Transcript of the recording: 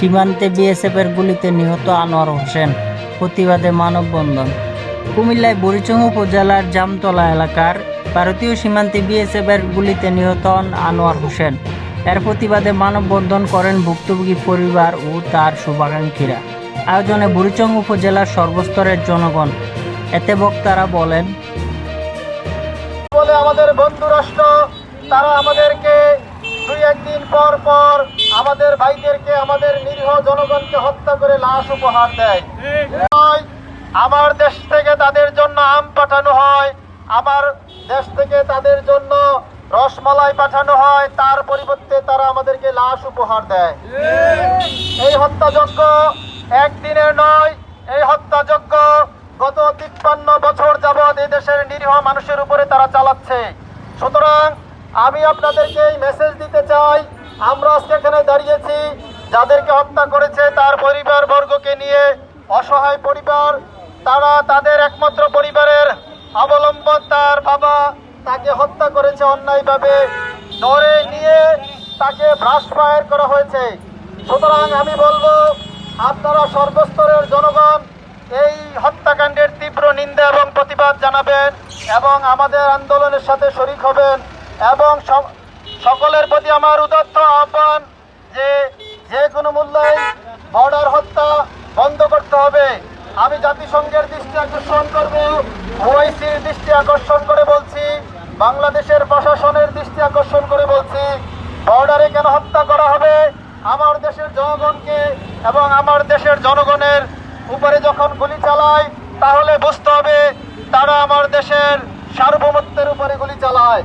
সীমান্তে বিএসএফের গুলিতে নিহত আনোয়ার হোসেন, প্রতিবাদে মানববন্ধন। কুমিল্লায় বুড়িচং উপজেলার জামতলা এলাকার ভারতীয় সীমান্তে বিএসএফের গুলিতে নিহত হন আনোয়ার হোসেন। এর প্রতিবাদে মানববন্ধন করেন ভুক্তভোগী পরিবার ও তার শুভাকাঙ্ক্ষীরা। আয়োজনে বুড়িচং উপজেলার সর্বস্তরের জনগণ। এতে বক্তারা বলেন, আমাদের বন্ধু রাষ্ট্র তারা আমাদেরকে দুই একদিন পর পর আমাদের ভাইদেরকে, আমাদের নিরীহ জনগণকে হত্যা করে লাশ উপহার দেয়। আমার দেশ থেকে তাদের জন্য আম পাঠানো হয়, আমার দেশ থেকে তাদের জন্য রসমালাই পাঠানো হয়, তার পরিবর্তে তারা আমাদেরকে লাশ উপহার দেয়। এই হত্যাযজ্ঞ একদিনের নয়, এই হত্যাযজ্ঞ গত 53 বছর যাবৎ এই দেশের নিরীহ মানুষের উপরে তারা চালাচ্ছে। সুতরাং আমি আপনাদেরকে এই মেসেজ দিতে চাই, আমরা আজকে এখানে দাঁড়িয়েছি যাদেরকে হত্যা করেছে তার পরিবার বর্গকে নিয়ে, অসহায় পরিবার, তারা তাদের একমাত্র পরিবারের অবলম্বন, তার বাবা তাকে হত্যা করেছে অন্যায়ভাবে, ধরে নিয়ে তাকে ব্রাশ ফায়ার করা হয়েছে। সুতরাং আমি বলবো আপনারা সর্বস্তরের জনগণ এই হত্যাকাণ্ডের তীব্র নিন্দা এবং প্রতিবাদ জানাবেন এবং আমাদের আন্দোলনের সাথে শরিক হবেন। এবং সকলের প্রতি আমার উদাত্ত আহ্বান যে কোনো মূল্যে বর্ডার হত্যা বন্ধ করতে হবে। আমি জাতিসংঘের দৃষ্টি আকর্ষণ করব, ওআইসির দৃষ্টি আকর্ষণ করে বলছি, বাংলাদেশের প্রশাসনের দৃষ্টি আকর্ষণ করে বলছি, বর্ডারে কেন হত্যা করা হবে? আমার দেশের জনগণকে এবং আমার দেশের জনগণের উপরে যখন গুলি চালায় তাহলে বুঝতে হবে তারা আমার দেশের সার্বভৌমত্বের উপরে গুলি চালায়।